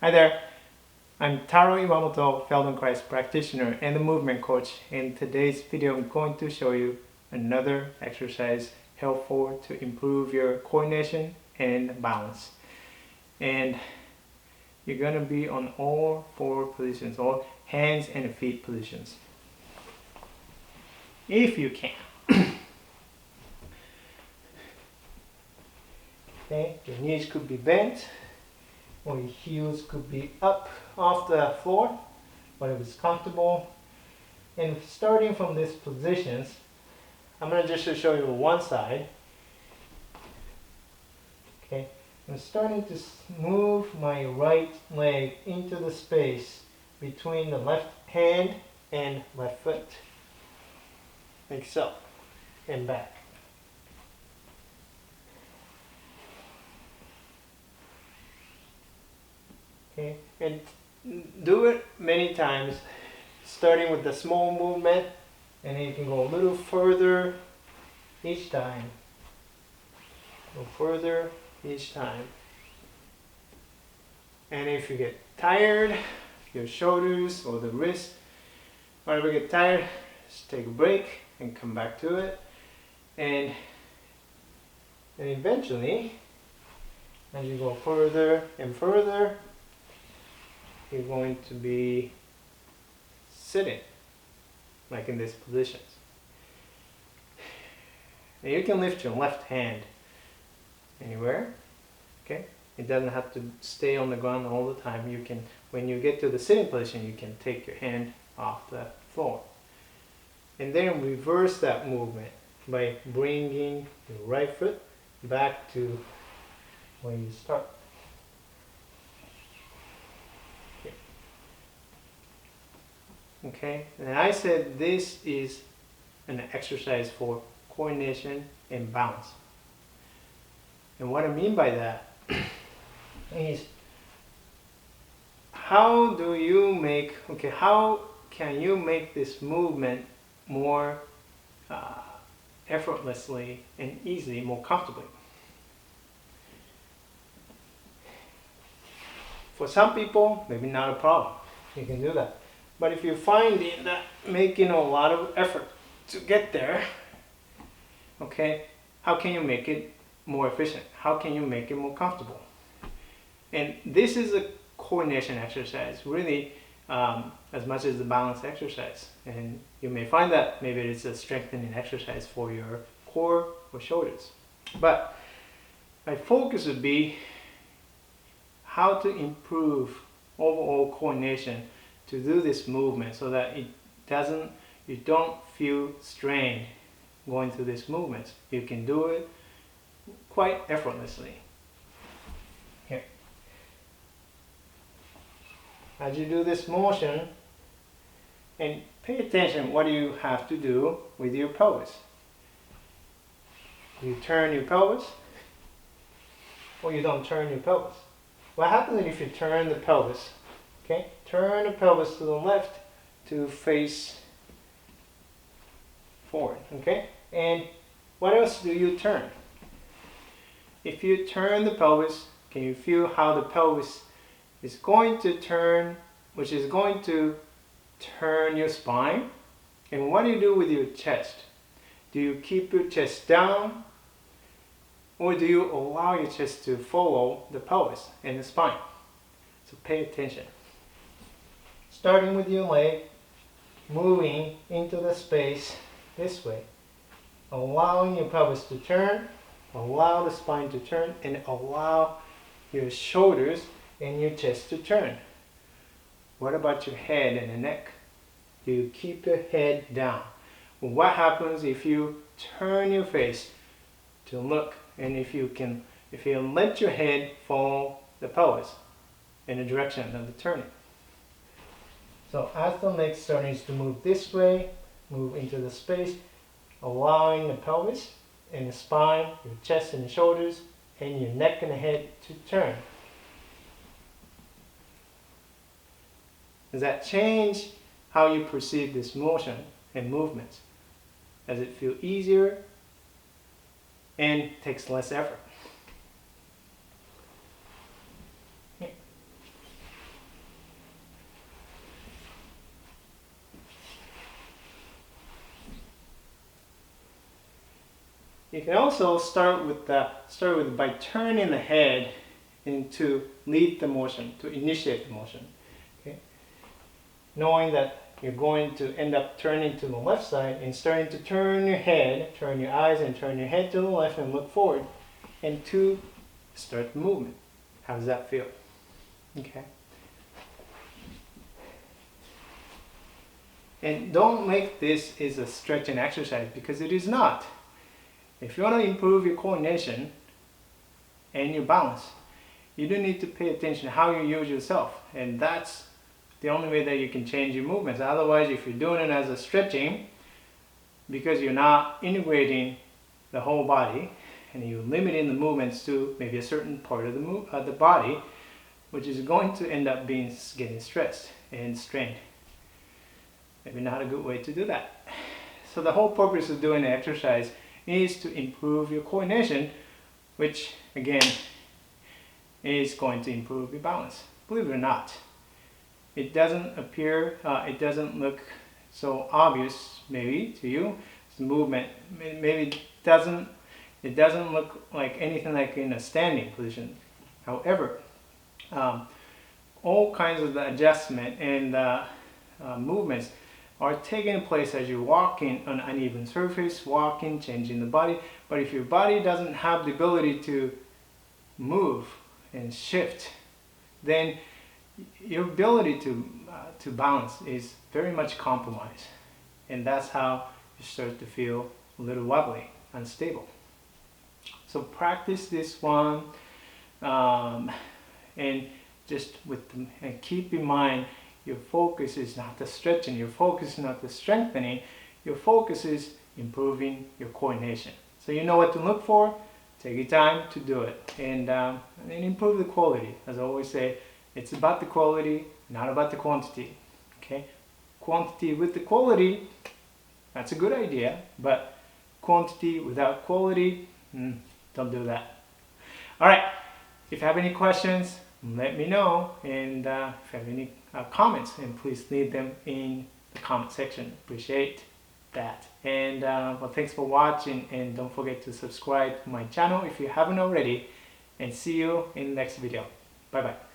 Hi there, I'm Taro Iwamoto, Feldenkrais practitioner and a movement coach. In today's video, I'm going to show you another exercise helpful to improve your coordination and balance. And you're going to be on all four positions, all hands and feet positions. If you can. Okay, your knees could be bent, or your heels could be up off the floor, whatever is comfortable. And starting from these positions, I'm going to just show you one side. Okay, I'm starting to move my right leg into the space between the left hand and left foot, like so, and back. Okay, and do it many times, starting with the small movement, and then you can go a little further each time. Go further each time. And if you get tired, your shoulders or the wrist, whenever you get tired, just take a break and come back to it. And eventually, as you go further and further, you're going to be sitting, like in these positions. Now you can lift your left hand anywhere, okay? It doesn't have to stay on the ground all the time. You can, when you get to the sitting position, you can take your hand off the floor. And then reverse that movement by bringing your right foot back to where you start. Okay, and I said this is an exercise for coordination and balance. And what I mean by that is how can you make this movement more effortlessly and easily, more comfortably? For some people, maybe not a problem. You can do that. But if you're finding that making a lot of effort to get there, okay, how can you make it more efficient? How can you make it more comfortable? And this is a coordination exercise, really, as much as the balance exercise. And you may find that maybe it's a strengthening exercise for your core or shoulders. But my focus would be how to improve overall coordination to do this movement so that you don't feel strained going through this movement. You can do it quite effortlessly. Here. As you do this motion, and pay attention what you have to do with your pelvis. You turn your pelvis, or you don't turn your pelvis. What happens if you turn the pelvis? Okay, turn the pelvis to the left to face forward, okay? And what else do you turn? If you turn the pelvis, can you feel how the pelvis is going to turn, which is going to turn your spine? And what do you do with your chest? Do you keep your chest down, or do you allow your chest to follow the pelvis and the spine? So pay attention. Starting with your leg, moving into the space this way, allowing your pelvis to turn, allow the spine to turn, and allow your shoulders and your chest to turn. What about your head and the neck? Do you keep your head down? Well, what happens if you turn your face to look, and if you let your head follow the pelvis in the direction of the turning? So as the leg starts to move this way, move into the space, allowing the pelvis and the spine, your chest and the shoulders, and your neck and the head to turn. Does that change how you perceive this motion and movement? Does it feel easier and takes less effort? You can also start with by turning the head and to lead the motion, to initiate the motion. Okay? Knowing that you're going to end up turning to the left side and starting to turn your head, turn your eyes and turn your head to the left and look forward, and to start the movement. How does that feel? Okay. And don't make this is a stretching exercise, because it is not. If you want to improve your coordination and your balance, you do need to pay attention to how you use yourself, and that's the only way that you can change your movements. Otherwise, if you're doing it as a stretching, because you're not integrating the whole body and you're limiting the movements to maybe a certain part of the body, which is going to end up getting stressed and strained. Maybe not a good way to do that. So the whole purpose of doing the exercise is to improve your coordination, which again is going to improve your balance. Believe it or not, it doesn't appear, it doesn't look so obvious maybe to you. The movement maybe it doesn't look like anything like in a standing position. However, all kinds of the adjustment and movements are taking place as you're walking on uneven surface, changing the body. But if your body doesn't have the ability to move and shift, then your ability to balance is very much compromised. And that's how you start to feel a little wobbly, unstable. So practice this one, and just and keep in mind, your focus is not the stretching, your focus is not the strengthening, your focus is improving your coordination. So you know what to look for, take your time to do it, and improve the quality. As I always say, it's about the quality, not about the quantity. Okay? Quantity with the quality, that's a good idea, but quantity without quality, don't do that. Alright, if you have any questions, let me know, and if you have any comments, and please leave them in the comment section. Appreciate that. And well, thanks for watching, and don't forget to subscribe to my channel if you haven't already, and see you in the next video. Bye bye.